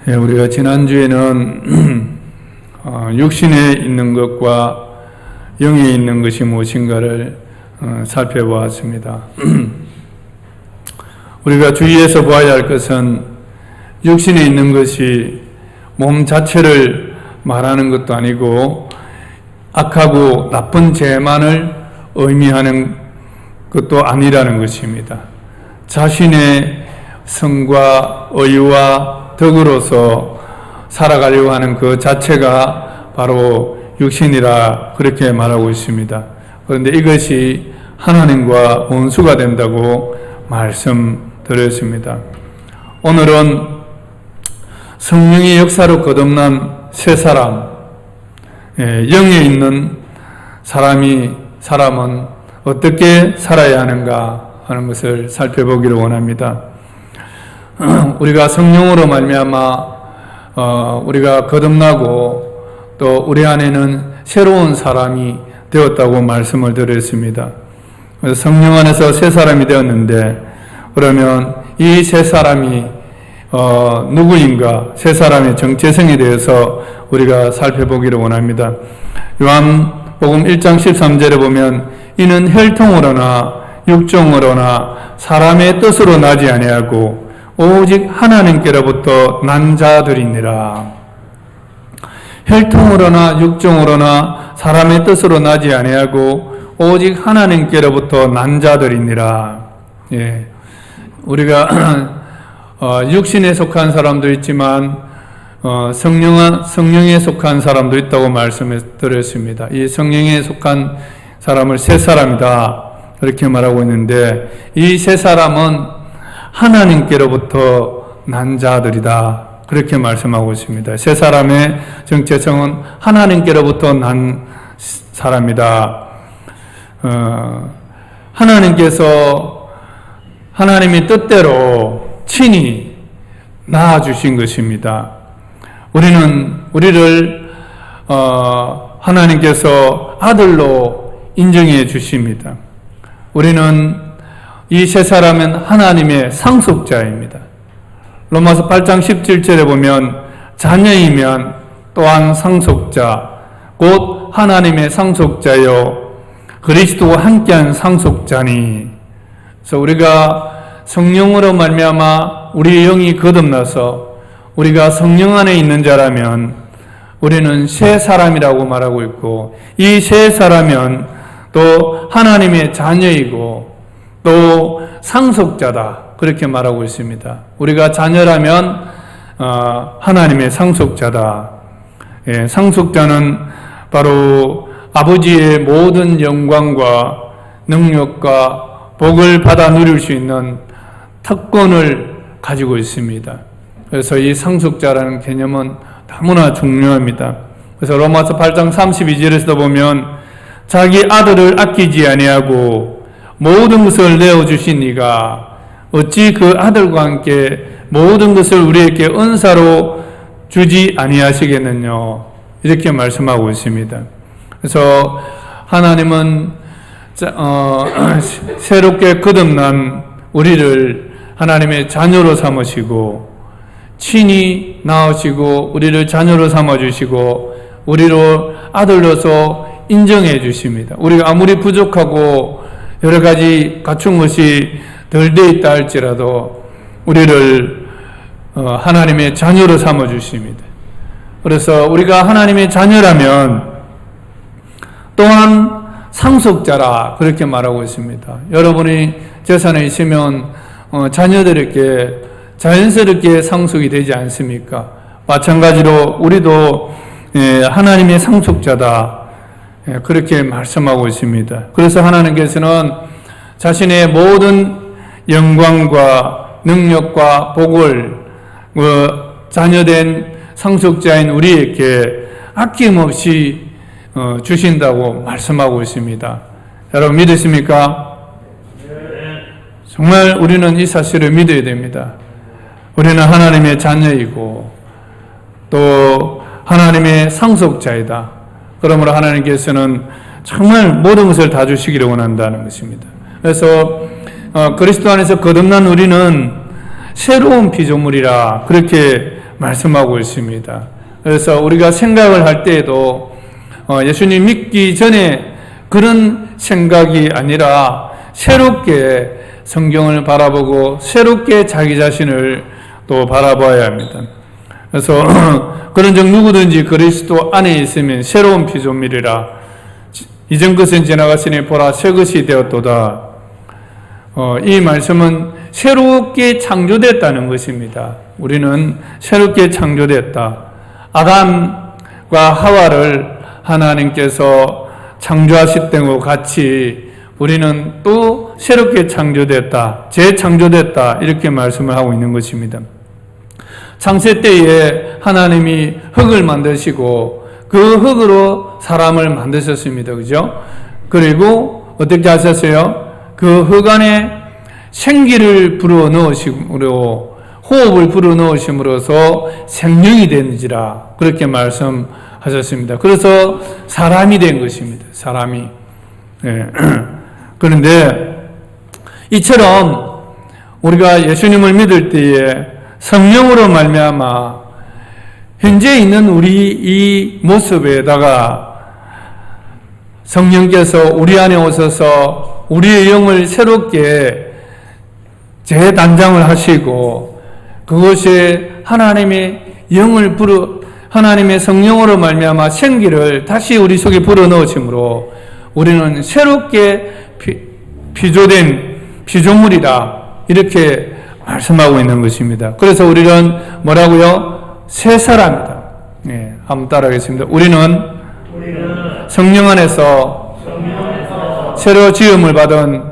우리가 지난주에는 육신에 있는 것과 영에 있는 것이 무엇인가를 살펴보았습니다. 우리가 주의해서 보아야 할 것은 육신에 있는 것이 몸 자체를 말하는 것도 아니고 악하고 나쁜 죄만을 의미하는 것도 아니라는 것입니다. 자신의 성과 의와 덕으로서 살아가려고 하는 그 자체가 바로 육신이라 그렇게 말하고 있습니다. 그런데 이것이 하나님과 원수가 된다고 말씀드렸습니다. 오늘은 성령의 역사로 거듭난 새 사람, 영에 있는 사람은 어떻게 살아야 하는가 하는 것을 살펴보기를 원합니다. 우리가 성령으로 말미암아 우리가 거듭나고 또 우리 안에는 새로운 사람이 되었다고 말씀을 드렸습니다. 그래서 성령 안에서 새 사람이 되었는데, 그러면 이 새 사람이 누구인가, 새 사람의 정체성에 대해서 우리가 살펴보기를 원합니다. 요한복음 1장 13절에 보면 이는 혈통으로나 육종으로나 사람의 뜻으로 나지 아니하고 오직 하나님께로부터 난 자들이니라. 혈통으로나 육종으로나 사람의 뜻으로 나지 아니하고 오직 하나님께로부터 난 자들이니라. 우리가 육신에 속한 사람도 있지만 성령에 속한 사람도 있다고 말씀을 드렸습니다. 이 성령에 속한 사람을 새 사람이다 이렇게 말하고 있는데, 이 새 사람은 하나님께로부터 난 자들이다 그렇게 말씀하고 있습니다. 새 사람의 정체성은 하나님께로부터 난 사람이다. 하나님께서 하나님의 뜻대로 친히 낳아주신 것입니다. 우리를 하나님께서 아들로 인정해 주십니다. 우리는 이 새 사람은 하나님의 상속자입니다. 로마서 8장 17절에 보면 자녀이면 또한 상속자, 곧 하나님의 상속자요 그리스도와 함께한 상속자니. 그래서 우리가 성령으로 말미암아 우리 영이 거듭나서 우리가 성령 안에 있는 자라면 우리는 새 사람이라고 말하고 있고, 이 새 사람은 또 하나님의 자녀이고 또 상속자다 그렇게 말하고 있습니다. 우리가 자녀라면 하나님의 상속자다. 상속자는 바로 아버지의 모든 영광과 능력과 복을 받아 누릴 수 있는 특권을 가지고 있습니다. 그래서 이 상속자라는 개념은 너무나 중요합니다. 그래서 로마서 8장 32절에서도 보면 자기 아들을 아끼지 아니하고 모든 것을 내어주신 이가 어찌 그 아들과 함께 모든 것을 우리에게 은사로 주지 아니하시겠느냐 이렇게 말씀하고 있습니다. 그래서 하나님은 새롭게 거듭난 우리를 하나님의 자녀로 삼으시고 친히 낳으시고 우리를 자녀로 삼아주시고 우리로 아들로서 인정해 주십니다. 우리가 아무리 부족하고 여러 가지 갖춘 것이 덜 돼 있다 할지라도 우리를 하나님의 자녀로 삼아 주십니다. 그래서 우리가 하나님의 자녀라면 또한 상속자라 그렇게 말하고 있습니다. 여러분이 재산에 있으면 자녀들에게 자연스럽게 상속이 되지 않습니까? 마찬가지로 우리도 하나님의 상속자다 그렇게 말씀하고 있습니다. 그래서 하나님께서는 자신의 모든 영광과 능력과 복을 자녀된 상속자인 우리에게 아낌없이 주신다고 말씀하고 있습니다. 여러분 믿으십니까? 정말 우리는 이 사실을 믿어야 됩니다. 우리는 하나님의 자녀이고 또 하나님의 상속자이다. 그러므로 하나님께서는 정말 모든 것을 다 주시기를 원한다는 것입니다. 그래서 그리스도 안에서 거듭난 우리는 새로운 피조물이라 그렇게 말씀하고 있습니다. 그래서 우리가 생각을 할 때에도 예수님 믿기 전에 그런 생각이 아니라 새롭게 성경을 바라보고 새롭게 자기 자신을 또 바라봐야 합니다. 그래서 그런 적 누구든지 그리스도 안에 있으면 새로운 피조물이라 이전 것은 지나갔으니 보라 새 것이 되었도다. 이 말씀은 새롭게 창조됐다는 것입니다. 우리는 새롭게 창조됐다. 아담과 하와를 하나님께서 창조하실 때와 같이 우리는 또 새롭게 창조됐다, 재창조됐다 이렇게 말씀을 하고 있는 것입니다. 창세 때에 하나님이 흙을 만드시고 그 흙으로 사람을 만드셨습니다. 그죠? 그리고 어떻게 하셨어요? 그 흙 안에 생기를 불어넣으심으로 호흡을 불어넣으심으로써 생명이 되는지라 그렇게 말씀하셨습니다. 그래서 사람이 된 것입니다. 사람이. 네. 그런데 이처럼 우리가 예수님을 믿을 때에 성령으로 말미암아 현재 있는 우리 이 모습에다가 성령께서 우리 안에 오셔서 우리의 영을 새롭게 재단장을 하시고 그것에 하나님의 영을 하나님의 성령으로 말미암아 생기를 다시 우리 속에 불어넣으심으로 우리는 새롭게 피조된 피조물이다 이렇게 말씀하고 있는 것입니다. 그래서 우리는 뭐라고요? 새 사람이다. 네, 한번 따라하겠습니다. 우리는 성령 안에서 새로 지음을 받은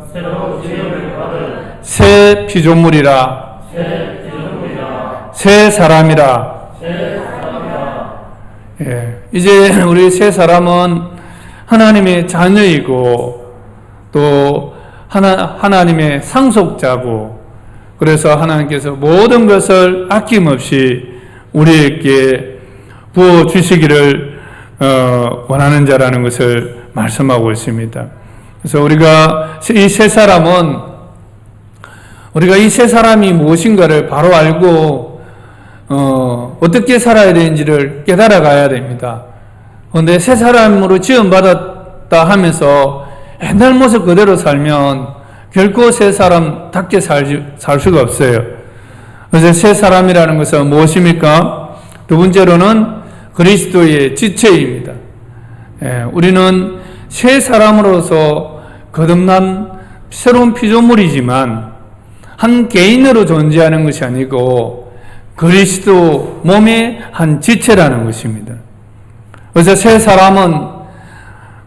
새 피조물이라 새 사람이라. 예, 이제 우리 새 사람은 하나님의 자녀이고 또 하나님의 상속자고 그래서 하나님께서 모든 것을 아낌없이 우리에게 부어주시기를 원하는 자라는 것을 말씀하고 있습니다. 그래서 우리가 이 세 사람이 무엇인가를 바로 알고 어떻게 살아야 되는지를 깨달아 가야 됩니다. 그런데 새 사람으로 지음받았다 하면서 옛날 모습 그대로 살면 결코 새 사람답게 살 수가 없어요. 그래서 새 사람이라는 것은 무엇입니까? 두 번째로는 그리스도의 지체입니다. 우리는 새 사람으로서 거듭난 새로운 피조물이지만 한 개인으로 존재하는 것이 아니고 그리스도 몸의 한 지체라는 것입니다. 그래서 새 사람은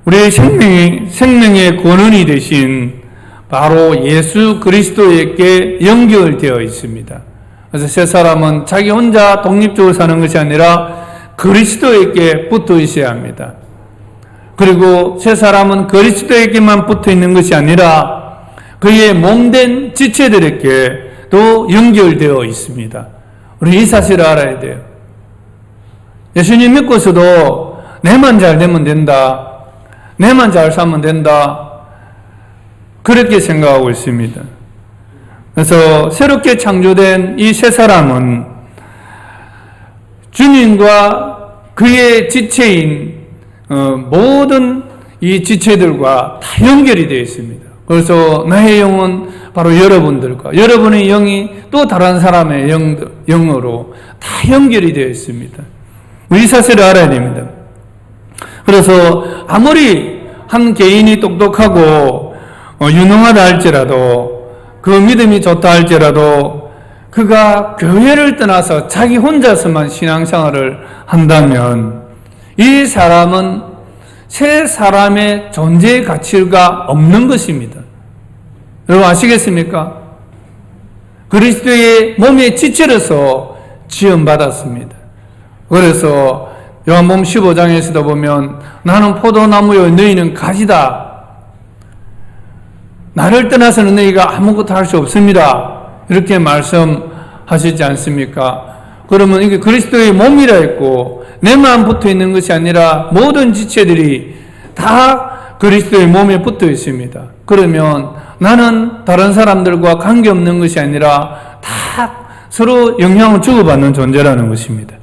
우리의 생명의 권원이 되신 바로 예수 그리스도에게 연결되어 있습니다. 그래서 새 사람은 자기 혼자 독립적으로 사는 것이 아니라 그리스도에게 붙어 있어야 합니다. 그리고 새 사람은 그리스도에게만 붙어 있는 것이 아니라 그의 몸된 지체들에게 또 연결되어 있습니다. 우리 이 사실을 알아야 돼요. 예수님 믿고서도 내만 잘 되면 된다. 내만 잘 살면 된다. 그렇게 생각하고 있습니다. 그래서 새롭게 창조된 이 세 사람은 주님과 그의 지체인 모든 이 지체들과 다 연결이 되어 있습니다. 그래서 나의 영은 바로 여러분들과 여러분의 영이 또 다른 사람의 영으로 다 연결이 되어 있습니다. 이 사실을 알아야 됩니다. 그래서 아무리 한 개인이 똑똑하고 유능하다 할지라도 그 믿음이 좋다 할지라도 그가 교회를 떠나서 자기 혼자서만 신앙생활을 한다면 이 사람은 새 사람의 존재의 가치가 없는 것입니다. 여러분 아시겠습니까? 그리스도의 몸의 지체로서 지음받았습니다. 그래서 요한복음 15장에서도 보면 나는 포도나무요 너희는 가지다. 나를 떠나서는 너희가 아무것도 할 수 없습니다. 이렇게 말씀하시지 않습니까? 그러면 이게 그리스도의 몸이라 했고 내만 붙어 있는 것이 아니라 모든 지체들이 다 그리스도의 몸에 붙어 있습니다. 그러면 나는 다른 사람들과 관계없는 것이 아니라 다 서로 영향을 주고받는 존재라는 것입니다.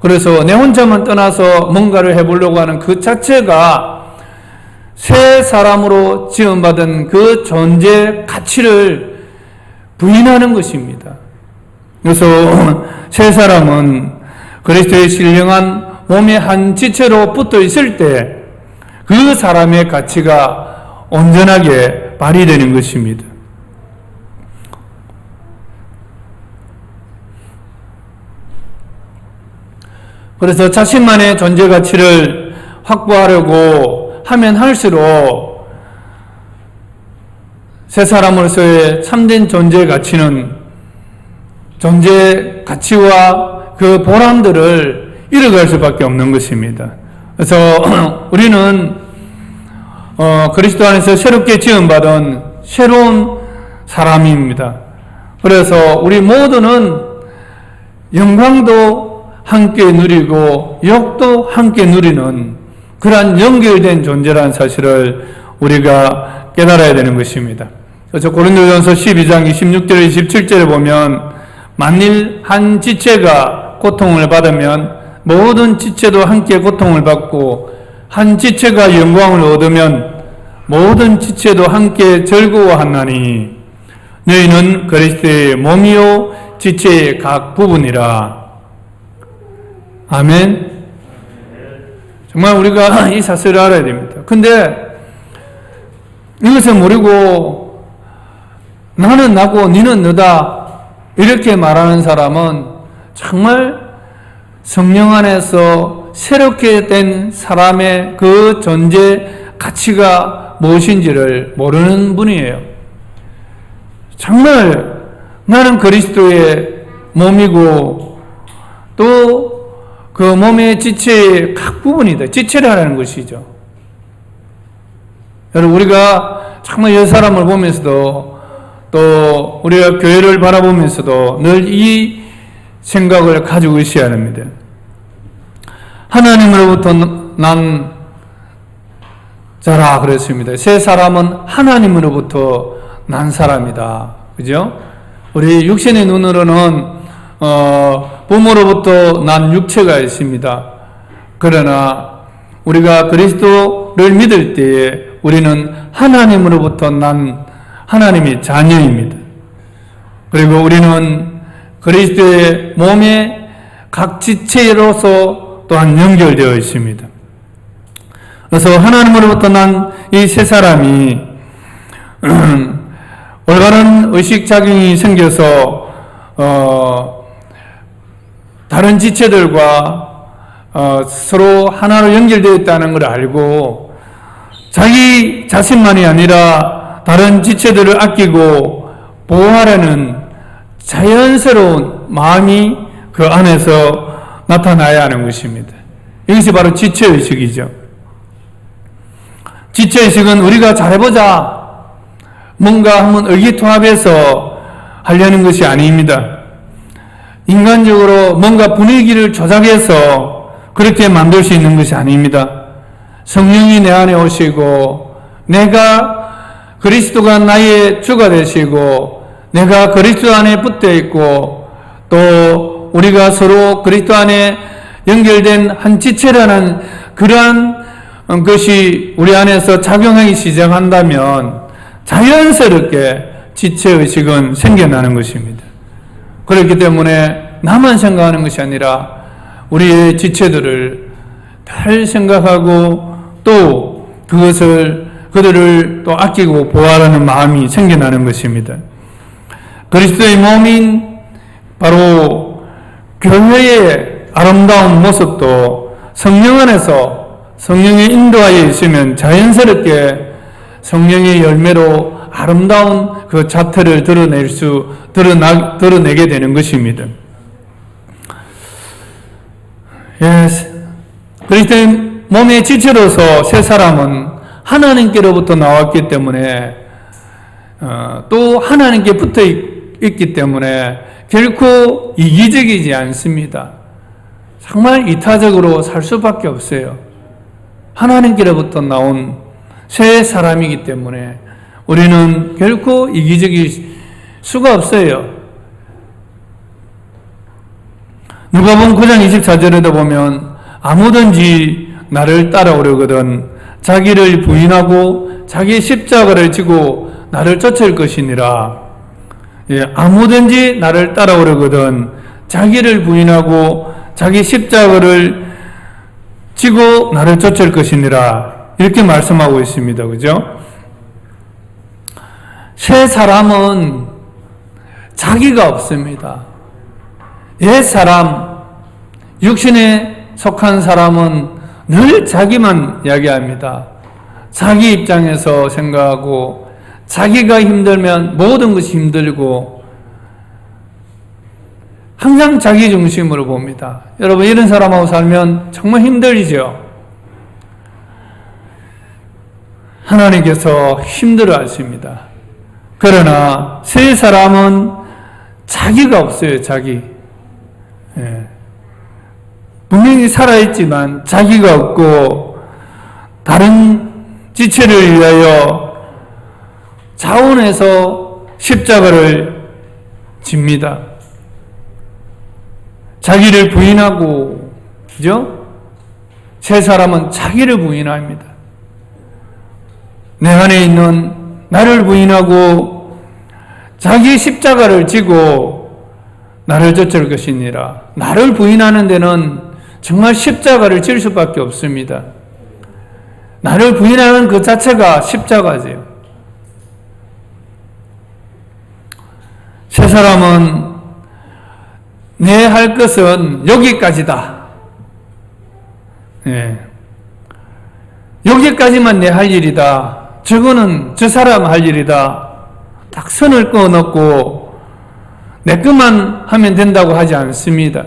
그래서 내 혼자만 떠나서 뭔가를 해보려고 하는 그 자체가 새 사람으로 지음받은 그 존재 가치를 부인하는 것입니다. 그래서 새 사람은 그리스도의 신령한 몸의 한 지체로 붙어 있을 때 그 사람의 가치가 온전하게 발휘되는 것입니다. 그래서 자신만의 존재 가치를 확보하려고 하면 할수록 새 사람으로서의 참된 존재 가치는 존재 가치와 그 보람들을 잃어갈 수밖에 없는 것입니다. 그래서 우리는 그리스도 안에서 새롭게 지음받은 새로운 사람입니다. 그래서 우리 모두는 영광도 함께 누리고 욕도 함께 누리는 그러한 연결된 존재라는 사실을 우리가 깨달아야 되는 것입니다. 그래서 고린도전서 12장 26절 27절에 보면 만일 한 지체가 고통을 받으면 모든 지체도 함께 고통을 받고 한 지체가 영광을 얻으면 모든 지체도 함께 즐거워하나니 너희는 그리스도의 몸이요 지체의 각 부분이라. 아멘. 정말 우리가 이 사실을 알아야 됩니다. 근데 이것을 모르고 나는 나고 너는 너다 이렇게 말하는 사람은 정말 성령 안에서 새롭게 된 사람의 그 존재 가치가 무엇인지를 모르는 분이에요. 정말 나는 그리스도의 몸이고 또 그 몸의 지체의 각 부분이다. 지체라는 것이죠. 여러분 우리가 정말 이 사람을 보면서도 또 우리가 교회를 바라보면서도 늘 이 생각을 가지고 있어야 합니다. 하나님으로부터 난 자라 그랬습니다. 새 사람은 하나님으로부터 난 사람이다. 그죠? 우리 육신의 눈으로는 부모로부터 난 육체가 있습니다. 그러나 우리가 그리스도를 믿을 때에 우리는 하나님으로부터 난 하나님의 자녀입니다. 그리고 우리는 그리스도의 몸의 각 지체로서 또한 연결되어 있습니다. 그래서 하나님으로부터 난 이 세 사람이 올바른 의식작용이 생겨서 다른 지체들과 서로 하나로 연결되어 있다는 걸 알고 자기 자신만이 아니라 다른 지체들을 아끼고 보호하려는 자연스러운 마음이 그 안에서 나타나야 하는 것입니다. 이것이 바로 지체의식이죠. 지체의식은 우리가 잘해보자 뭔가 한번 의기투합해서 하려는 것이 아닙니다. 인간적으로 뭔가 분위기를 조작해서 그렇게 만들 수 있는 것이 아닙니다. 성령이 내 안에 오시고 내가 그리스도가 나의 주가 되시고 내가 그리스도 안에 붙어 있고 또 우리가 서로 그리스도 안에 연결된 한 지체라는 그러한 것이 우리 안에서 작용하기 시작한다면 자연스럽게 지체의식은 생겨나는 것입니다. 그렇기 때문에 나만 생각하는 것이 아니라 우리의 지체들을 잘 생각하고 또 그들을 또 아끼고 보호하려는 마음이 생겨나는 것입니다. 그리스도의 몸인 바로 교회의 아름다운 모습도 성령 안에서 성령의 인도하에 있으면 자연스럽게 성령의 열매로 아름다운 그 자태를 드러내게 되는 것입니다. 그리스도의 몸의 지체로서 새 사람은 하나님께로부터 나왔기 때문에 또 하나님께 붙어 있기 때문에 결코 이기적이지 않습니다. 정말 이타적으로 살 수밖에 없어요. 하나님께로부터 나온 새 사람이기 때문에 우리는 결코 이기적일 수가 없어요. 누가복음 9장 24절에도 보면 아무든지 나를 따라오려거든 자기를 부인하고 자기 십자가를 지고 나를 쫓을 것이니라. 예, 아무든지 나를 따라오려거든 자기를 부인하고 자기 십자가를 지고 나를 쫓을 것이니라. 이렇게 말씀하고 있습니다. 그죠? 새 사람은 자기가 없습니다. 옛 사람, 육신에 속한 사람은 늘 자기만 이야기합니다. 자기 입장에서 생각하고 자기가 힘들면 모든 것이 힘들고 항상 자기 중심으로 봅니다. 여러분 이런 사람하고 살면 정말 힘들죠. 하나님께서 힘들어 하십니다. 그러나 새 사람은 자기가 없어요. 자기. 예. 분명히 살아있지만 자기가 없고 다른 지체를 위하여 자원해서 십자가를 집니다. 자기를 부인하고, 그죠? 새 사람은 자기를 부인합니다. 내 안에 있는 나를 부인하고 자기 십자가를 지고 나를 쫓을 것이니라. 나를 부인하는 데는 정말 십자가를 질 수밖에 없습니다. 나를 부인하는 그 자체가 십자가지요. 새 사람은 내 할 것은 여기까지다. 예. 여기까지만 내 할 일이다. 저거는 저 사람 할 일이다. 딱 선을 그어놓고 내 것만 하면 된다고 하지 않습니다.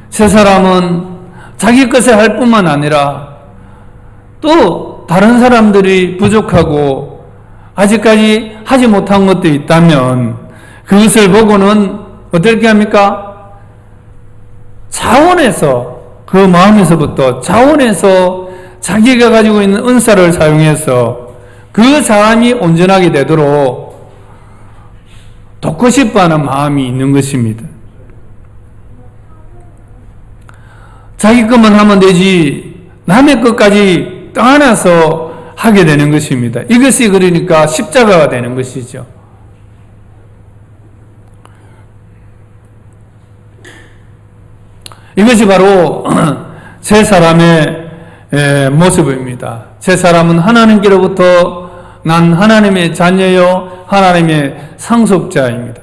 새 사람은 자기 것을 할 뿐만 아니라 또 다른 사람들이 부족하고 아직까지 하지 못한 것도 있다면 그것을 보고는 어떻게 합니까? 자원해서 그 마음에서부터 자원해서 자기가 가지고 있는 은사를 사용해서 그 사람이 온전하게 되도록 돕고 싶어하는 마음이 있는 것입니다. 자기 것만 하면 되지 남의 것까지 떠안아서 하게 되는 것입니다. 이것이 그러니까 십자가가 되는 것이죠. 이것이 바로 새 사람의 모습입니다. 새 사람은 하나님께로부터 난 하나님의 자녀요 하나님의 상속자입니다.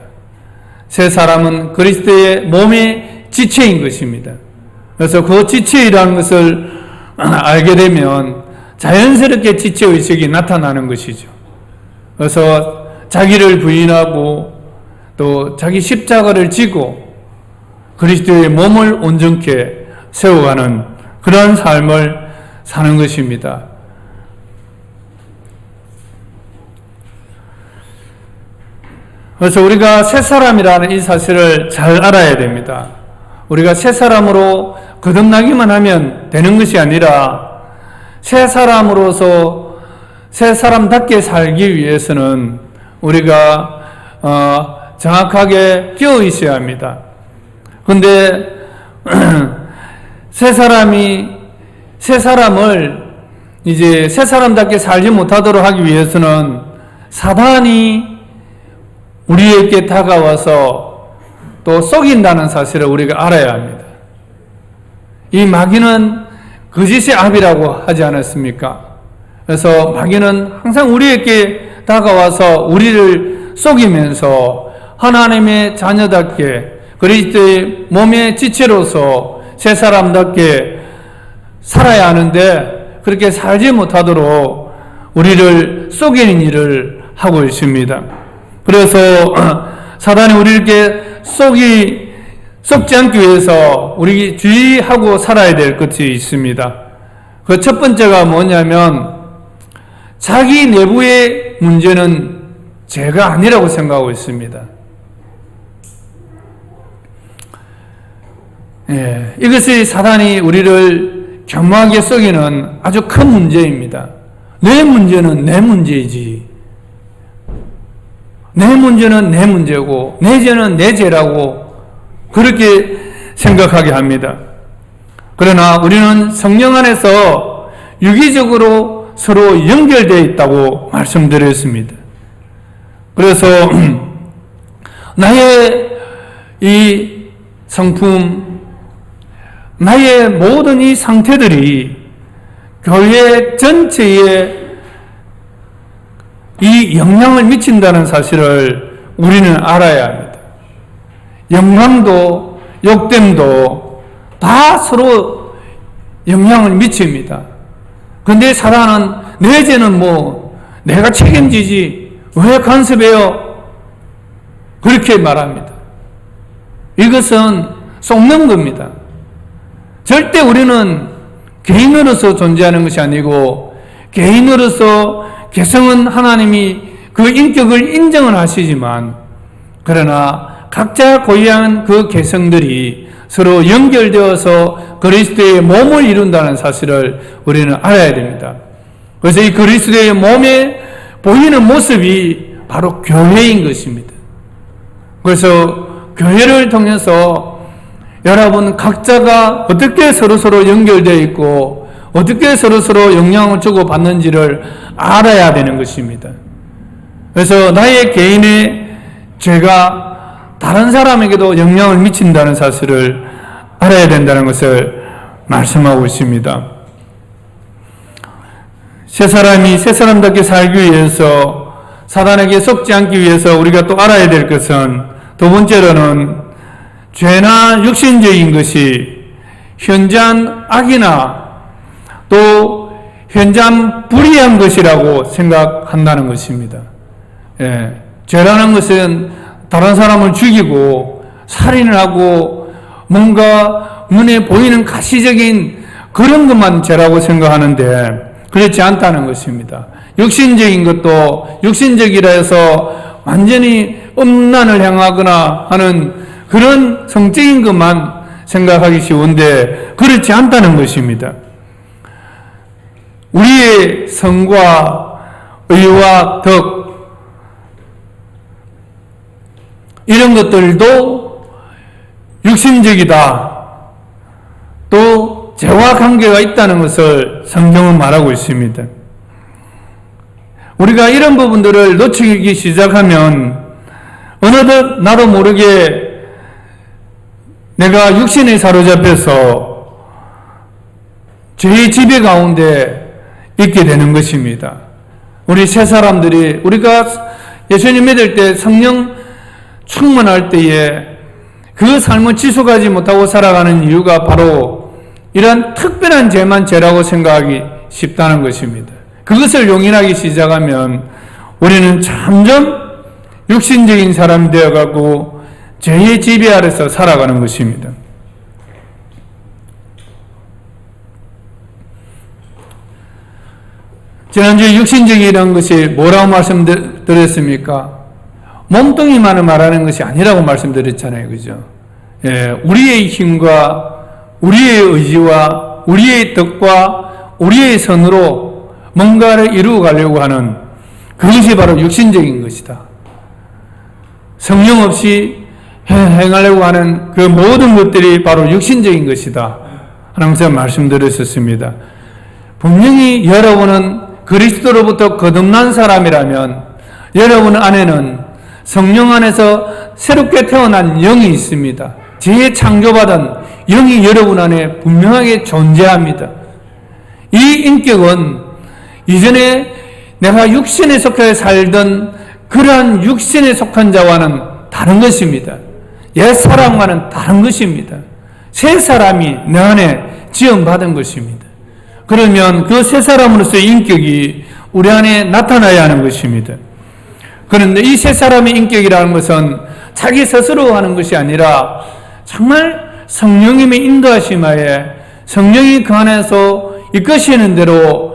새 사람은 그리스도의 몸의 지체인 것입니다. 그래서 그 지체이라는 것을 알게 되면 자연스럽게 지체의식이 나타나는 것이죠. 그래서 자기를 부인하고 또 자기 십자가를 지고 그리스도의 몸을 온전케 세워가는 그러한 삶을 사는 것입니다. 그래서 우리가 새 사람이라는 이 사실을 잘 알아야 됩니다. 우리가 새 사람으로 거듭나기만 하면 되는 것이 아니라 새 사람으로서 새 사람답게 살기 위해서는 우리가 정확하게 깨어 있어야 합니다. 그런데 새 사람을 이제 새 사람답게 살지 못하도록 하기 위해서는 사단이 우리에게 다가와서 또 속인다는 사실을 우리가 알아야 합니다. 이 마귀는 거짓의 압이라고 하지 않았습니까? 그래서 마귀는 항상 우리에게 다가와서 우리를 속이면서 하나님의 자녀답게 그리스도의 몸의 지체로서 새 사람답게 살아야 하는데 그렇게 살지 못하도록 우리를 속이는 일을 하고 있습니다. 그래서 사단이 우리에게 속지 않기 위해서 우리 주의하고 살아야 될 것이 있습니다. 그 첫 번째가 뭐냐면 자기 내부의 문제는 죄가 아니라고 생각하고 있습니다. 예, 이것이 사단이 우리를 교묘하게 속이는 아주 큰 문제입니다. 내 문제는 내 문제이지. 내 문제는 내 문제고 내 죄는 내 죄라고 그렇게 생각하게 합니다. 그러나 우리는 성령 안에서 유기적으로 서로 연결되어 있다고 말씀드렸습니다. 그래서 나의 이 성품, 나의 모든 이 상태들이 교회 전체에 이 영향을 미친다는 사실을 우리는 알아야 합니다. 영광도 욕됨도 다 서로 영향을 미칩니다. 근데 사단은 내 죄는 뭐 내가 책임지지 왜 간섭해요? 그렇게 말합니다. 이것은 속는 겁니다. 절대 우리는 개인으로서 존재하는 것이 아니고 개인으로서 개성은 하나님이 그 인격을 인정을 하시지만 그러나 각자 고유한 그 개성들이 서로 연결되어서 그리스도의 몸을 이룬다는 사실을 우리는 알아야 됩니다. 그래서 이 그리스도의 몸에 보이는 모습이 바로 교회인 것입니다. 그래서 교회를 통해서 여러분 각자가 어떻게 서로서로 연결되어 있고 어떻게 서로서로 영향을 주고받는지를 알아야 되는 것입니다. 그래서 나의 개인의 죄가 다른 사람에게도 영향을 미친다는 사실을 알아야 된다는 것을 말씀하고 있습니다. 새 사람이 새 사람답게 살기 위해서 사단에게 속지 않기 위해서 우리가 또 알아야 될 것은 두 번째로는 죄나 육신적인 것이 현저한 악이나 또 현저한 불의한 것이라고 생각한다는 것입니다. 예, 죄라는 것은 다른 사람을 죽이고 살인을 하고 뭔가 눈에 보이는 가시적인 그런 것만 죄라고 생각하는데 그렇지 않다는 것입니다. 육신적인 것도 육신적이라 해서 완전히 음란을 행하거나 하는 그런 성적인 것만 생각하기 쉬운데 그렇지 않다는 것입니다. 우리의 성과 의와 덕 이런 것들도 육신적이다. 또 죄와 관계가 있다는 것을 성경은 말하고 있습니다. 우리가 이런 부분들을 놓치기 시작하면 어느덧 나도 모르게 내가 육신에 사로잡혀서 죄의 지배 가운데 있게 되는 것입니다. 우리 새 사람들이 우리가 예수님 믿을 때 성령 충만할 때에 그 삶을 지속하지 못하고 살아가는 이유가 바로 이러한 특별한 죄만 죄라고 생각하기 쉽다는 것입니다. 그것을 용인하기 시작하면 우리는 점점 육신적인 사람이 되어가고 죄의 지배 아래서 살아가는 것입니다. 지난주에 육신적이라는 것이 뭐라고 말씀드렸습니까? 몸뚱이만을 말하는 것이 아니라고 말씀드렸잖아요. 그죠? 예, 우리의 힘과 우리의 의지와 우리의 덕과 우리의 선으로 뭔가를 이루어 가려고 하는 그것이 바로 육신적인 것이다. 성령 없이 행하려고 하는 그 모든 것들이 바로 육신적인 것이다. 하나님께서 말씀드렸었습니다. 분명히 여러분은 그리스도로부터 거듭난 사람이라면 여러분 안에는 성령 안에서 새롭게 태어난 영이 있습니다. 재창조받은 영이 여러분 안에 분명하게 존재합니다. 이 인격은 이전에 내가 육신에 속해 살던 그러한 육신에 속한 자와는 다른 것입니다. 옛 사람과는 다른 것입니다. 새 사람이 내 안에 지음받은 것입니다. 그러면 그 새 사람으로서의 인격이 우리 안에 나타나야 하는 것입니다. 그런데 이 새 사람의 인격이라는 것은 자기 스스로 하는 것이 아니라 정말 성령님의 인도하심하에 성령이 그 안에서 이끄시는 대로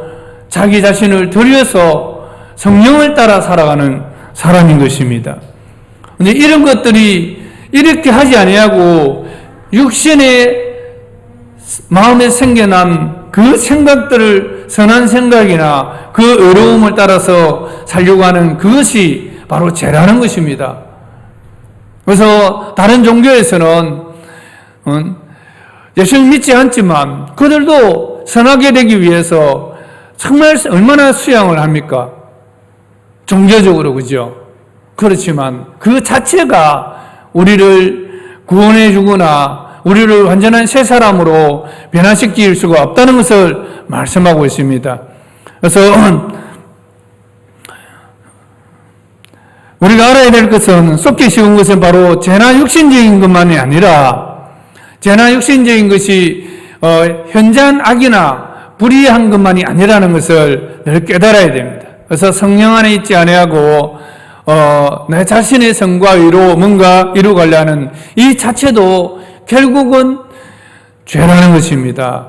자기 자신을 들여서 성령을 따라 살아가는 사람인 것입니다. 근데 이런 것들이 이렇게 하지 아니하고 육신의 마음에 생겨난 그 생각들을 선한 생각이나 그 의로움을 따라서 살려고 하는 그것이 바로 죄라는 것입니다. 그래서 다른 종교에서는 예수를 믿지 않지만 그들도 선하게 되기 위해서 정말 얼마나 수양을 합니까? 종교적으로, 그죠? 그렇지만 그 자체가 우리를 구원해 주거나 우리를 완전한 새 사람으로 변화시킬 수가 없다는 것을 말씀하고 있습니다. 그래서 우리가 알아야 될 것은, 쏟기 쉬운 것은 바로 죄나 육신적인 것만이 아니라 죄나 육신적인 것이 현저한 악이나 불의한 것만이 아니라는 것을 늘 깨달아야 됩니다. 그래서 성령 안에 있지 아니하고 내 자신의 성과 의로 뭔가 이루가려 하는 이 자체도 결국은 죄라는 것입니다.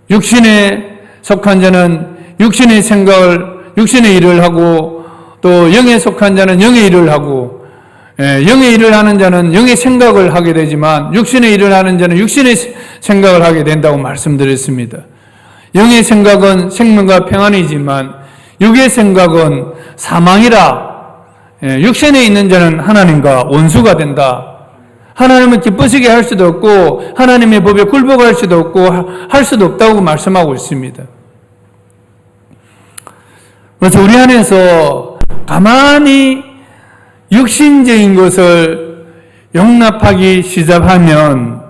육신에 속한 자는 육신의 생각을, 육신의 일을 하고, 또 영에 속한 자는 영의 일을 하고, 영의 일을 하는 자는 영의 생각을 하게 되지만 육신의 일을 하는 자는 육신의 생각을 하게 된다고 말씀드렸습니다. 영의 생각은 생명과 평안이지만 육의 생각은 사망이라, 육신에 있는 자는 하나님과 원수가 된다. 하나님을 기쁘시게 할 수도 없고 하나님의 법에 굴복할 수도 없고 할 수도 없다고 말씀하고 있습니다. 그래서 우리 안에서 가만히 육신적인 것을 용납하기 시작하면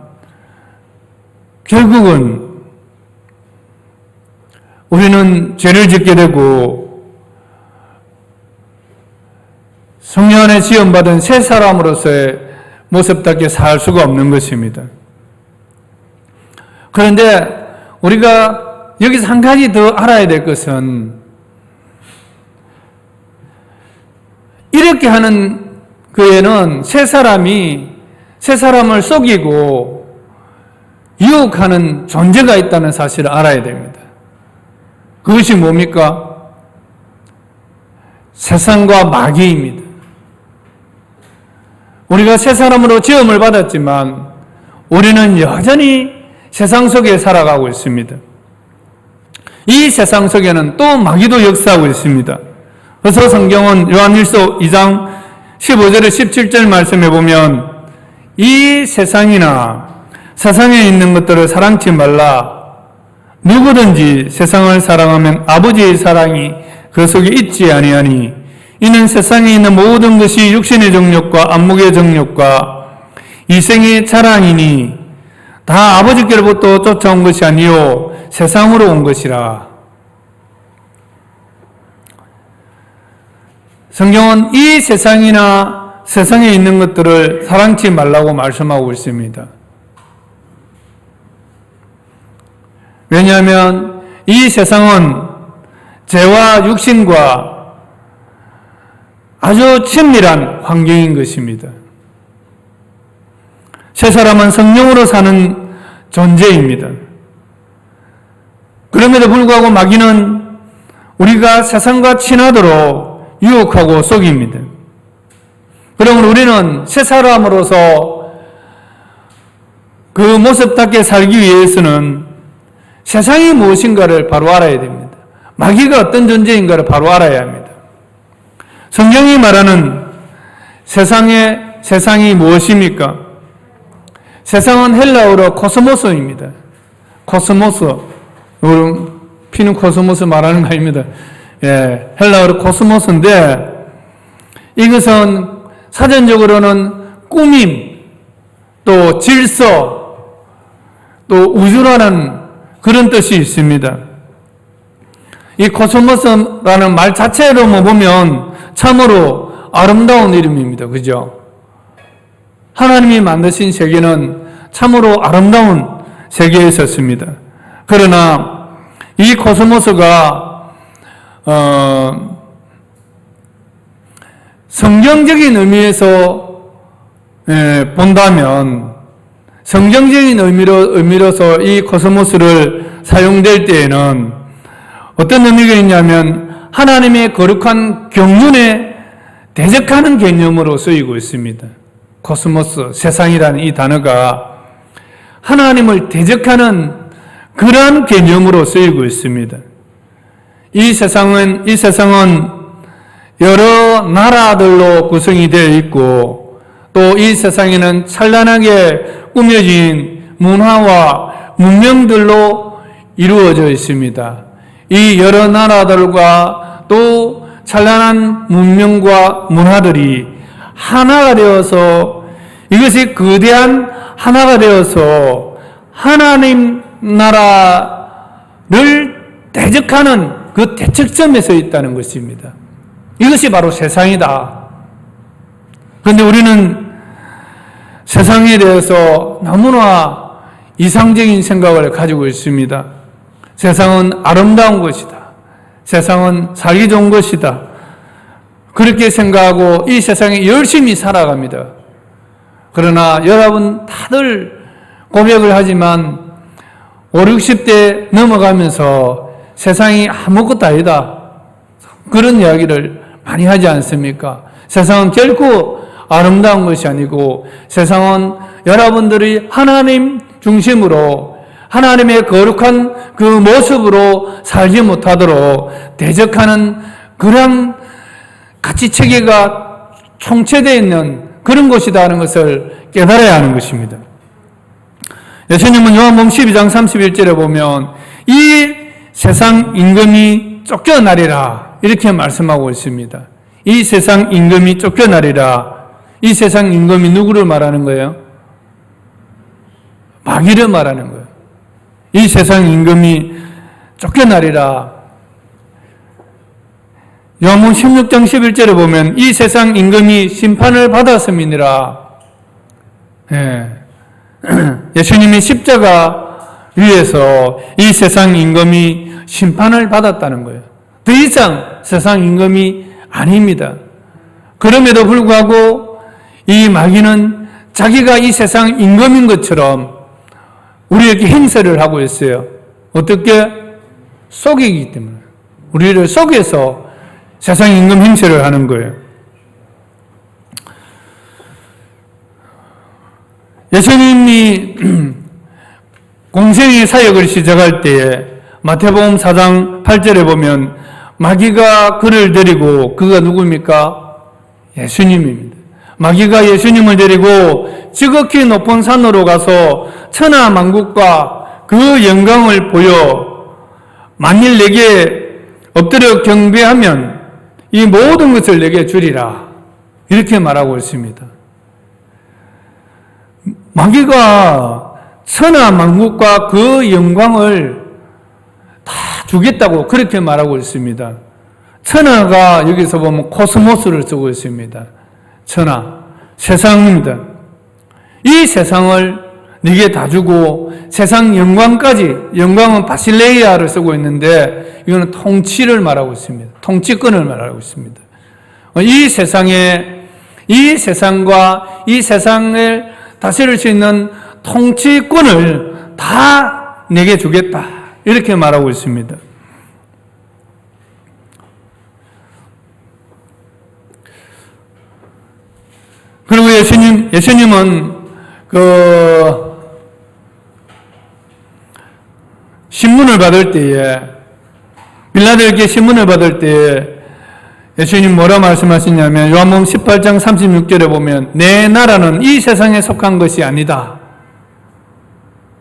결국은 우리는 죄를 짓게 되고 성령 안에 지원받은 새 사람으로서의 모습답게 살 수가 없는 것입니다. 그런데 우리가 여기서 한 가지 더 알아야 될 것은, 이렇게 하는 그에는 새 사람을 속이고 유혹하는 존재가 있다는 사실을 알아야 됩니다. 그것이 뭡니까? 세상과 마귀입니다. 우리가 새 사람으로 지음을 받았지만 우리는 여전히 세상 속에 살아가고 있습니다. 이 세상 속에는 또 마귀도 역사하고 있습니다. 그래서 성경은 요한일서 2장 15절에 17절 말씀해 보면, 이 세상이나 세상에 있는 것들을 사랑치 말라. 누구든지 세상을 사랑하면 아버지의 사랑이 그 속에 있지 아니하니, 이는 세상에 있는 모든 것이 육신의 정욕과 안목의 정욕과 이생의 자랑이니 다 아버지께로부터 쫓아온 것이 아니요 세상으로 온 것이라. 성경은 이 세상이나 세상에 있는 것들을 사랑치 말라고 말씀하고 있습니다. 왜냐하면 이 세상은 죄와 육신과 아주 친밀한 환경인 것입니다. 새 사람은 성령으로 사는 존재입니다. 그럼에도 불구하고 마귀는 우리가 세상과 친하도록 유혹하고 속입니다. 그러므로 우리는 새 사람으로서 그 모습답게 살기 위해서는 세상이 무엇인가를 바로 알아야 됩니다. 마귀가 어떤 존재인가를 바로 알아야 합니다. 성경이 말하는 세상이 무엇입니까? 세상은 헬라어로 코스모스입니다. 코스모스. 피는 코스모스 말하는 거 아닙니다. 예, 헬라어로 코스모스인데, 이것은 사전적으로는 꾸밈, 또 질서, 또 우주라는 그런 뜻이 있습니다. 이 코스모스라는 말 자체로 보면 참으로 아름다운 이름입니다. 그죠? 하나님이 만드신 세계는 참으로 아름다운 세계에 있었습니다. 그러나 이 코스모스가 성경적인 의미에서 본다면, 성경적인 의미로서 이 코스모스를 사용될 때에는 어떤 의미가 있냐면 하나님의 거룩한 경륜에 대적하는 개념으로 쓰이고 있습니다. 코스모스, 세상이라는 이 단어가 하나님을 대적하는 그러한 개념으로 쓰이고 있습니다. 이 세상은 여러 나라들로 구성이 되어 있고 또 이 세상에는 찬란하게 꾸며진 문화와 문명들로 이루어져 있습니다. 이 여러 나라들과 또 찬란한 문명과 문화들이 하나가 되어서 이것이 거대한 하나가 되어서 하나님 나라를 대적하는 그 대척점에 서 있다는 것입니다. 이것이 바로 세상이다. 그런데 우리는 세상에 대해서 너무나 이상적인 생각을 가지고 있습니다. 세상은 아름다운 것이다. 세상은 살기 좋은 것이다. 그렇게 생각하고 이 세상에 열심히 살아갑니다. 그러나 여러분 다들 고백을 하지만 5, 60대 넘어가면서 세상이 아무것도 아니다. 그런 이야기를 많이 하지 않습니까? 세상은 결코 아름다운 것이 아니고 세상은 여러분들이 하나님 중심으로 하나님의 거룩한 그 모습으로 살지 못하도록 대적하는 그런 가치체계가 총체되어 있는 그런 곳이다 는 것을 깨달아야 하는 것입니다. 예수님은 요한복음 12장 31절에 보면 이 세상 임금이 쫓겨나리라 이렇게 말씀하고 있습니다. 이 세상 임금이 쫓겨나리라. 이 세상 임금이 누구를 말하는 거예요? 마귀를 말하는 거예요. 이 세상 임금이 쫓겨나리라. 요한복음 16장 11절에 보면 이 세상 임금이 심판을 받았음이니라. 예수님이 십자가 위에서 이 세상 임금이 심판을 받았다는 거예요. 더 이상 세상 임금이 아닙니다. 그럼에도 불구하고 이 마귀는 자기가 이 세상 임금인 것처럼 우리에게 행세를 하고 있어요. 어떻게? 속이기 때문에. 우리를 속여서 세상 임금 행세를 하는 거예요. 예수님이 공생의 사역을 시작할 때에 마태복음 4장 8절에 보면 마귀가 그를 데리고 그가 누굽니까? 예수님입니다. 마귀가 예수님을 데리고 지극히 높은 산으로 가서 천하만국과 그 영광을 보여 만일 내게 엎드려 경배하면 이 모든 것을 내게 주리라 이렇게 말하고 있습니다. 마귀가 천하만국과 그 영광을 다 주겠다고 그렇게 말하고 있습니다. 천하가 여기서 보면 코스모스를 쓰고 있습니다. 천하, 세상입니다. 이 세상을 네게 다 주고 세상 영광까지, 영광은 바실레이아를 쓰고 있는데 이거는 통치를 말하고 있습니다. 통치권을 말하고 있습니다. 이 세상에, 이 세상과 이 세상을 다스릴 수 있는 통치권을 다 내게 주겠다. 이렇게 말하고 있습니다. 그리고 예수님은 신문을 받을 때에, 빌라델게 신문을 받을 때에 예수님 뭐라 말씀하시냐면 요한복음 18장 36절에 보면 내 나라는 이 세상에 속한 것이 아니다.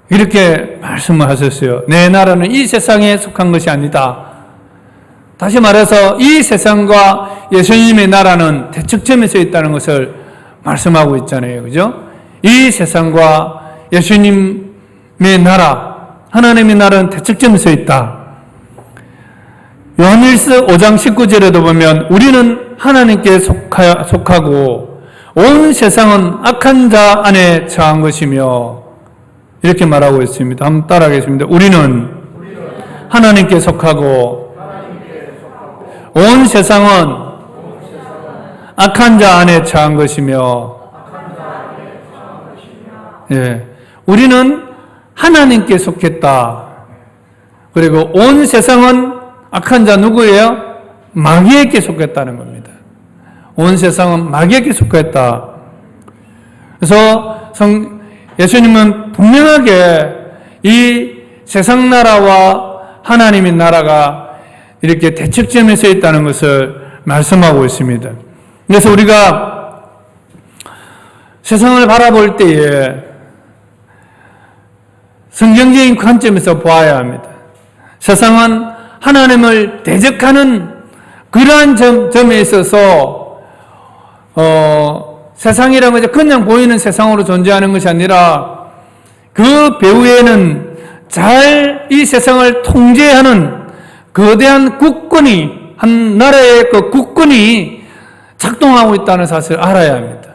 이렇게 말씀을 하셨어요. 내 나라는 이 세상에 속한 것이 아니다. 다시 말해서 이 세상과 예수님의 나라는 대척점에 서 있다는 것을 말씀하고 있잖아요. 그죠? 이 세상과 예수님의 나라, 하나님의 나라는 대척점에 서 있다. 요한일서 5장 19절에도 보면 우리는 하나님께 속하고 온 세상은 악한 자 안에 처한 것이며 이렇게 말하고 있습니다. 한번 따라하겠습니다. 우리는 하나님께 속하고 온 세상은 악한 자 안에 처한 것이며 예, 우리는 하나님께 속했다. 그리고 온 세상은 악한 자 누구예요? 마귀에게 속했다는 겁니다. 온 세상은 마귀에게 속했다. 그래서 예수님은 분명하게 이 세상 나라와 하나님의 나라가 이렇게 대척점에 서 있다는 것을 말씀하고 있습니다. 그래서 우리가 세상을 바라볼 때에 성경적인 관점에서 보아야 합니다. 세상은 하나님을 대적하는 그러한 점에 있어서 세상이라는 것이 그냥 보이는 세상으로 존재하는 것이 아니라 그 배후에는 잘 이 세상을 통제하는 거대한 국권이, 한 나라의 그 국권이 작동하고 있다는 사실을 알아야 합니다.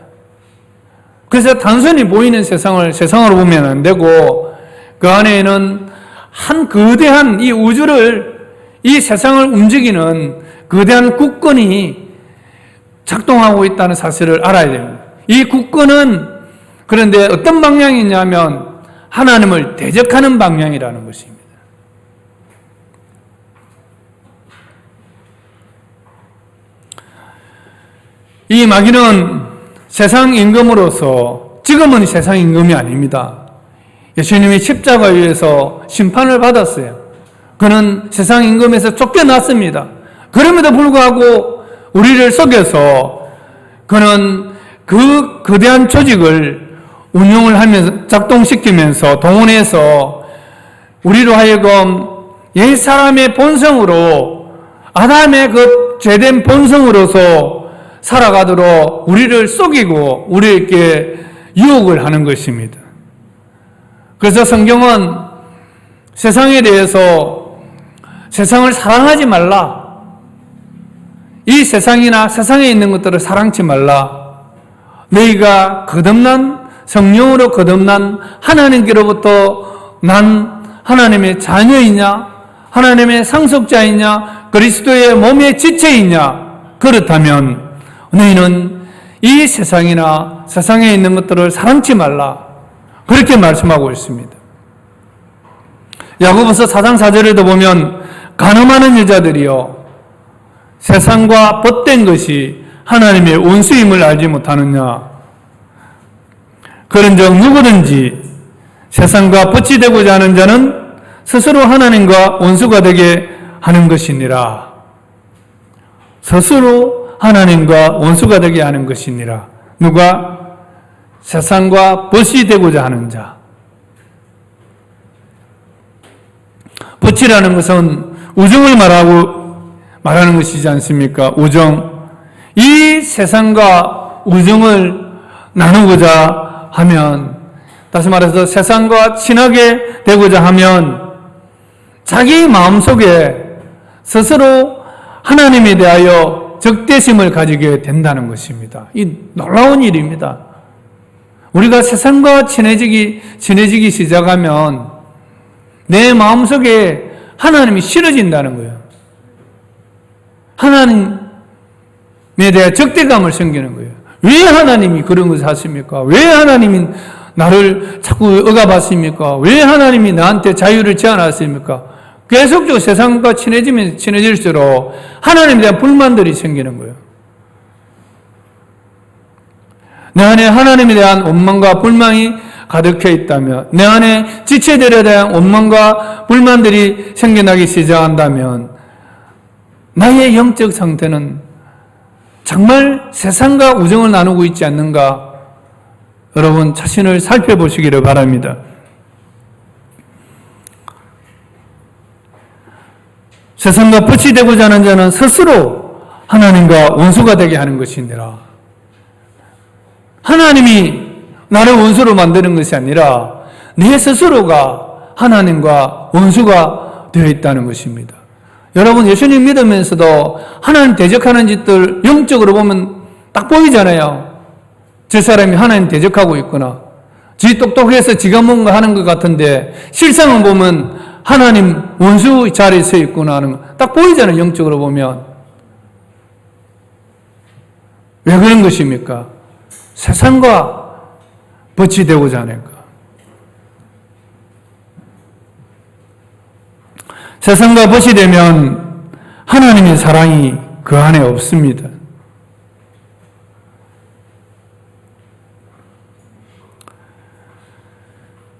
그래서 단순히 보이는 세상을 세상으로 보면 안 되고 그 안에는 한 거대한 이 우주를, 이 세상을 움직이는 거대한 국권이 작동하고 있다는 사실을 알아야 됩니다. 이 국권은 그런데 어떤 방향이냐면 하나님을 대적하는 방향이라는 것입니다. 이 마귀는 세상 임금으로서 지금은 세상 임금이 아닙니다. 예수님이 십자가 위에서 심판을 받았어요. 그는 세상 임금에서 쫓겨났습니다. 그럼에도 불구하고 우리를 속여서 그는 그 거대한 조직을 운용을 하면서 작동시키면서 동원해서 우리로 하여금 옛 사람의 본성으로, 아담의 그 죄된 본성으로서 살아가도록 우리를 속이고 우리에게 유혹을 하는 것입니다. 그래서 성경은 세상에 대해서 세상을 사랑하지 말라, 이 세상이나 세상에 있는 것들을 사랑치 말라, 너희가 거듭난 성령으로 거듭난 하나님께로부터 난 하나님의 자녀이냐, 하나님의 상속자이냐, 그리스도의 몸의 지체이냐, 그렇다면 너희는 이 세상이나 세상에 있는 것들을 사랑치 말라, 그렇게 말씀하고 있습니다. 야고보서 4장 4절에도 보면 간음하는 여자들이여 세상과 벗된 것이 하나님의 원수임을 알지 못하느냐. 그런즉 누구든지 세상과 벗이 되고자 하는 자는 스스로 하나님과 원수가 되게 하는 것이니라. 스스로 하나님과 원수가 되게 하는 것이니라. 누가? 세상과 벗이 되고자 하는 자. 벗이라는 것은 우정을 말하는 것이지 않습니까? 우정. 이 세상과 우정을 나누고자 하면, 다시 말해서 세상과 친하게 되고자 하면 자기 마음속에 스스로 하나님에 대하여 적대심을 가지게 된다는 것입니다. 이 놀라운 일입니다. 우리가 세상과 친해지기 시작하면 내 마음속에 하나님이 싫어진다는 거예요. 하나님에 대한 적대감을 생기는 거예요. 왜 하나님이 그런 것을 하십니까? 왜 하나님이 나를 자꾸 억압하십니까? 왜 하나님이 나한테 자유를 제한하십니까? 계속적으로 세상과 친해질수록 하나님에 대한 불만들이 생기는 거예요. 내 안에 하나님에 대한 원망과 불만이 가득해 있다면, 내 안에 지체들에 대한 원망과 불만들이 생겨나기 시작한다면 나의 영적 상태는 정말 세상과 우정을 나누고 있지 않는가? 여러분 자신을 살펴보시기를 바랍니다. 세상과 벗이 되고자 하는 자는 스스로 하나님과 원수가 되게 하는 것이니라. 하나님이 나를 원수로 만드는 것이 아니라 내 스스로가 하나님과 원수가 되어 있다는 것입니다. 여러분 예수님 믿으면서도 하나님 대적하는 짓들 영적으로 보면 딱 보이잖아요. 저 사람이 하나님 대적하고 있구나. 지 똑똑해서 지가 뭔가 하는 것 같은데 실상은 보면 하나님 원수 자리에 서 있구나 하는 거 딱 보이잖아요. 영적으로 보면. 왜 그런 것입니까? 세상과 벗이 되고자 하니까. 세상과 벗이 되면 하나님의 사랑이 그 안에 없습니다.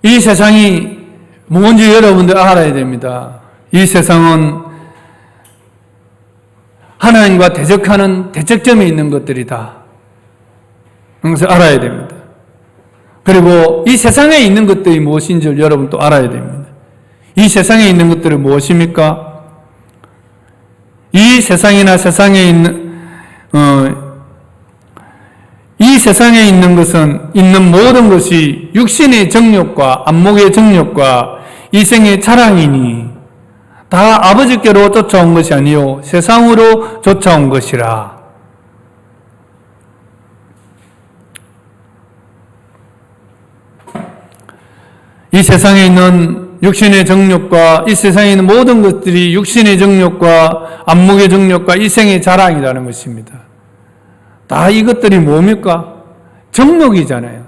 이 세상이 뭔지 여러분들 알아야 됩니다. 이 세상은 하나님과 대적하는 대척점에 있는 것들이다. 그것을 알아야 됩니다. 그리고 이 세상에 있는 것들이 무엇인지를 여러분 또 알아야 됩니다. 이 세상에 있는 것들은 무엇입니까? 이 세상이나 세상에 있는 이 세상에 있는 것은 있는 모든 것이 육신의 정욕과 안목의 정욕과 이생의 자랑이니 다 아버지께로 쫓아온 것이 아니요 세상으로 쫓아온 것이라. 이 세상에 있는 육신의 정욕과 이 세상에 있는 모든 것들이 육신의 정욕과 안목의 정욕과 이생의 자랑이라는 것입니다. 다 이것들이 뭡니까? 정욕이잖아요.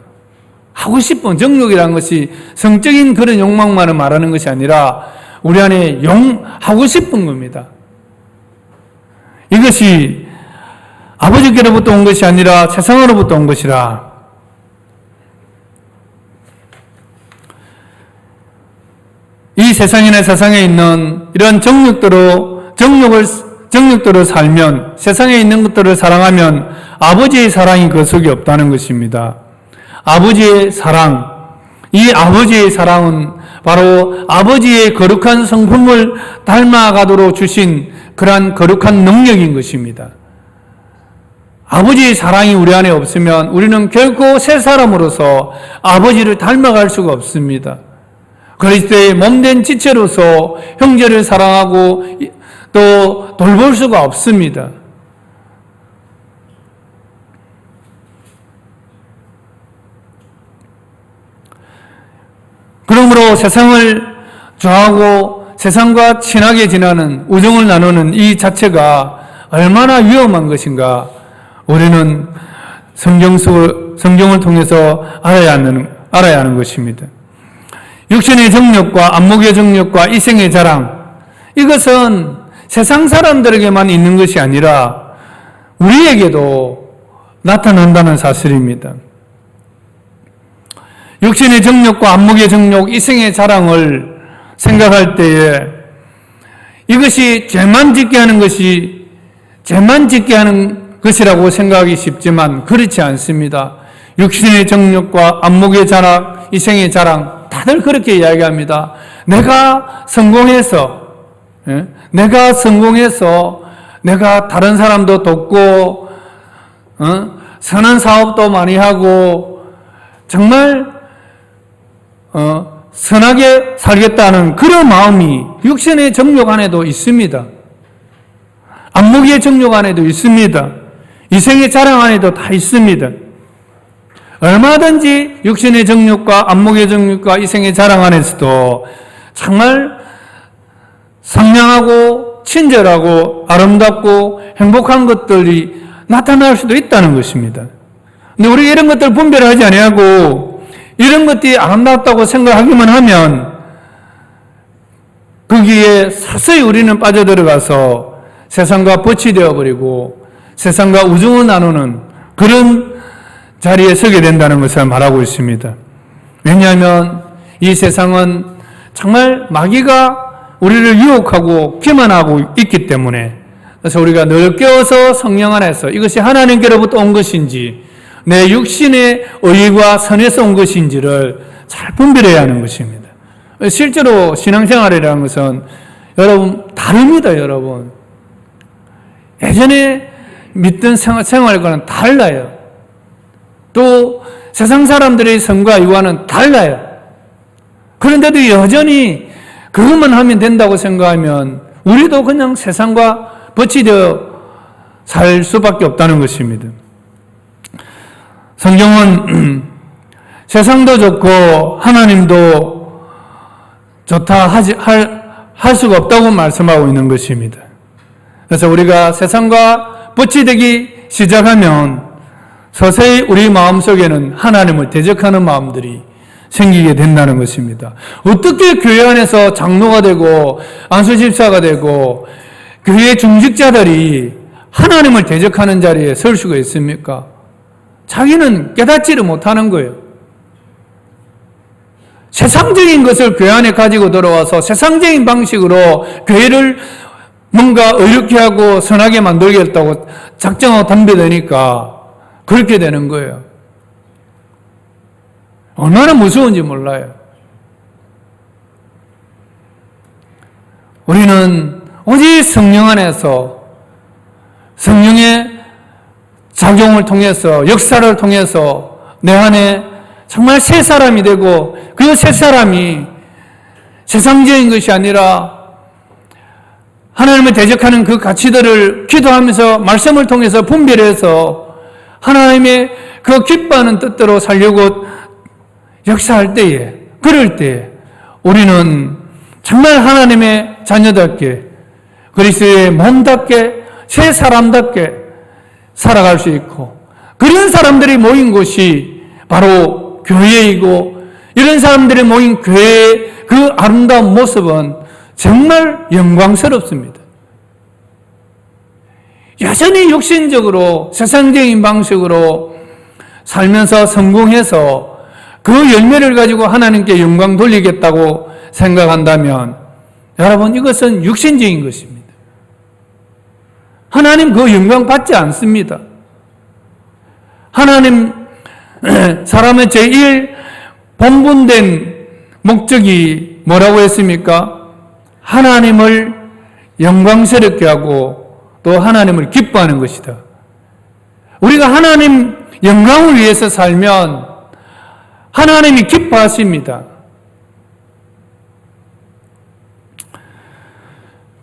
하고 싶은 정욕이라는 것이 성적인 그런 욕망만을 말하는 것이 아니라 우리 안에 하고 싶은 겁니다. 이것이 아버지께로부터 온 것이 아니라 세상으로부터 온 것이라. 이 세상이나 세상에 있는 이런 정욕대로 살면, 세상에 있는 것들을 사랑하면 아버지의 사랑이 그 속에 없다는 것입니다. 아버지의 사랑, 이 아버지의 사랑은 바로 아버지의 거룩한 성품을 닮아가도록 주신 그러한 거룩한 능력인 것입니다. 아버지의 사랑이 우리 안에 없으면 우리는 결코 새 사람으로서 아버지를 닮아갈 수가 없습니다. 그리스도의 몸된 지체로서 형제를 사랑하고 또 돌볼 수가 없습니다. 그러므로 세상을 좋아하고 세상과 친하게 지내는 우정을 나누는 이 자체가 얼마나 위험한 것인가 우리는 성경을 통해서 알아야 하는 것입니다. 육신의 정욕과 안목의 정욕과 이생의 자랑, 이것은 세상 사람들에게만 있는 것이 아니라 우리에게도 나타난다는 사실입니다. 육신의 정욕과 안목의 정욕, 이생의 자랑을 생각할 때에 이것이 죄만 짓게 하는 것이라고 생각하기 쉽지만 그렇지 않습니다. 육신의 정욕과 안목의 자랑, 이생의 자랑 다들 그렇게 이야기합니다. 내가 성공해서 내가 다른 사람도 돕고 선한 사업도 많이 하고 정말 선하게 살겠다는 그런 마음이 육신의 정욕 안에도 있습니다. 안목의 정욕 안에도 있습니다. 이생의 자랑 안에도 다 있습니다. 얼마든지 육신의 정욕과 안목의 정욕과 이생의 자랑 안에서도 정말 상냥하고 친절하고 아름답고 행복한 것들이 나타날 수도 있다는 것입니다. 근데 우리가 이런 것들을 분별하지 아니하고 이런 것들이 아름답다고 생각하기만 하면 거기에 서서히 우리는 빠져들어가서 세상과 벗이 되어버리고 세상과 우정을 나누는 그런 자리에 서게 된다는 것을 말하고 있습니다. 왜냐하면 이 세상은 정말 마귀가 우리를 유혹하고 기만하고 있기 때문에 그래서 우리가 늘 깨어서 성령 안에서 이것이 하나님께로부터 온 것인지 내 육신의 의의와 선에서 온 것인지를 잘 분별해야 하는 것입니다. 실제로 신앙생활이라는 것은 여러분 다릅니다. 여러분 예전에 믿던 생활과는 달라요. 또 세상 사람들의 선과 이와는 달라요. 그런데도 여전히 그것만 하면 된다고 생각하면 우리도 그냥 세상과 벗이 되어 살 수밖에 없다는 것입니다. 성경은 세상도 좋고 하나님도 좋다 할 수가 없다고 말씀하고 있는 것입니다. 그래서 우리가 세상과 벗이 되기 시작하면 서서히 우리 마음속에는 하나님을 대적하는 마음들이 생기게 된다는 것입니다. 어떻게 교회 안에서 장로가 되고 안수집사가 되고 교회 중직자들이 하나님을 대적하는 자리에 설 수가 있습니까? 자기는 깨닫지를 못하는 거예요. 세상적인 것을 교회 안에 가지고 들어와서 세상적인 방식으로 교회를 뭔가 의롭게 하고 선하게 만들겠다고 작정하고 덤벼드니까 그렇게 되는 거예요. 얼마나 무서운지 몰라요. 우리는 오직 성령 안에서 성령의 작용을 통해서 역사를 통해서 내 안에 정말 새 사람이 되고 그 새 사람이 세상적인 것이 아니라 하나님을 대적하는 그 가치들을 기도하면서 말씀을 통해서 분별해서 하나님의 그 기뻐하는 뜻대로 살려고 역사할 때에, 그럴 때에 우리는 정말 하나님의 자녀답게 그리스도의 몸답게 새 사람답게 살아갈 수 있고, 그런 사람들이 모인 곳이 바로 교회이고, 이런 사람들이 모인 교회의 그 아름다운 모습은 정말 영광스럽습니다. 여전히 육신적으로 세상적인 방식으로 살면서 성공해서 그 열매를 가지고 하나님께 영광 돌리겠다고 생각한다면 여러분, 이것은 육신적인 것입니다. 하나님 그 영광 받지 않습니다. 하나님 사람의 제1 본분된 목적이 뭐라고 했습니까? 하나님을 영광스럽게 하고 또 하나님을 기뻐하는 것이다. 우리가 하나님 영광을 위해서 살면 하나님이 기뻐하십니다.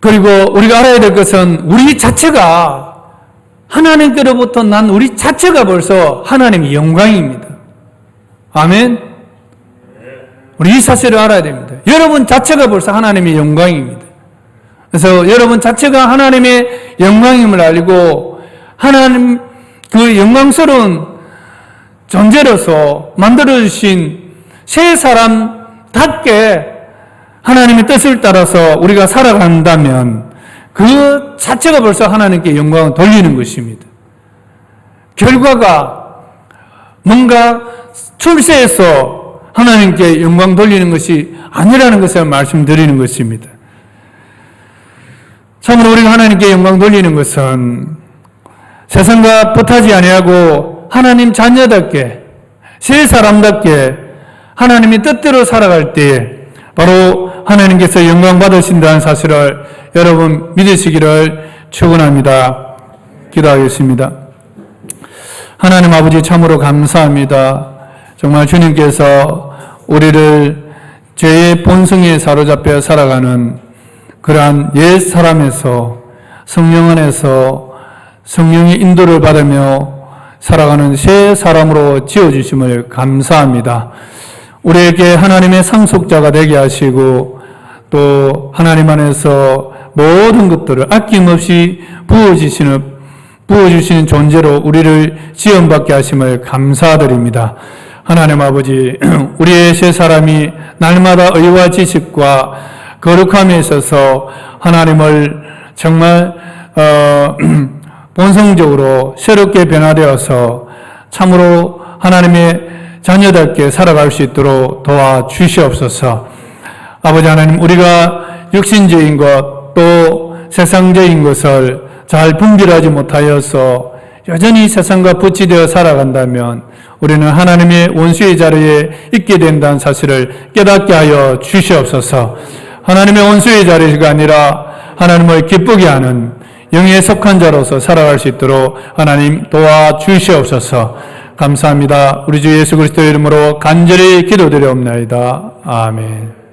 그리고 우리가 알아야 될 것은 우리 자체가 하나님께로부터 난 우리 자체가 벌써 하나님의 영광입니다. 아멘. 우리 이 사실을 알아야 됩니다. 여러분 자체가 벌써 하나님의 영광입니다. 그래서 여러분 자체가 하나님의 영광임을 알고 하나님 그 영광스러운 존재로서 만들어주신 새 사람답게 하나님의 뜻을 따라서 우리가 살아간다면 그 자체가 벌써 하나님께 영광을 돌리는 것입니다. 결과가 뭔가 출세해서 하나님께 영광 돌리는 것이 아니라는 것을 말씀드리는 것입니다. 참으로 우리가 하나님께 영광 돌리는 것은 세상과 붙하지 아니하고 하나님 자녀답게 새 사람답게 하나님의 뜻대로 살아갈 때에 바로 하나님께서 영광 받으신다는 사실을 여러분 믿으시기를 축원합니다. 기도하겠습니다. 하나님 아버지, 참으로 감사합니다. 정말 주님께서 우리를 죄의 본성에 사로잡혀 살아가는 그러한 옛 사람에서 성령 안에서 성령의 인도를 받으며 살아가는 새 사람으로 지어주심을 감사합니다. 우리에게 하나님의 상속자가 되게 하시고 또 하나님 안에서 모든 것들을 아낌없이 부어주시는 존재로 우리를 지원받게 하심을 감사드립니다. 하나님 아버지, 우리의 새 사람이 날마다 의와 지식과 거룩함에 있어서 하나님을 정말 본성적으로 새롭게 변화되어서 참으로 하나님의 자녀답게 살아갈 수 있도록 도와주시옵소서. 아버지 하나님, 우리가 육신적인 것 또 세상적인 것을 잘 분별하지 못하여서 여전히 세상과 부치되어 살아간다면 우리는 하나님의 원수의 자리에 있게 된다는 사실을 깨닫게 하여 주시옵소서. 하나님의 원수의 자리가 아니라 하나님을 기쁘게 하는 영에 속한 자로서 살아갈 수 있도록 하나님 도와주시옵소서. 감사합니다. 우리 주 예수 그리스도의 이름으로 간절히 기도드리옵나이다. 아멘.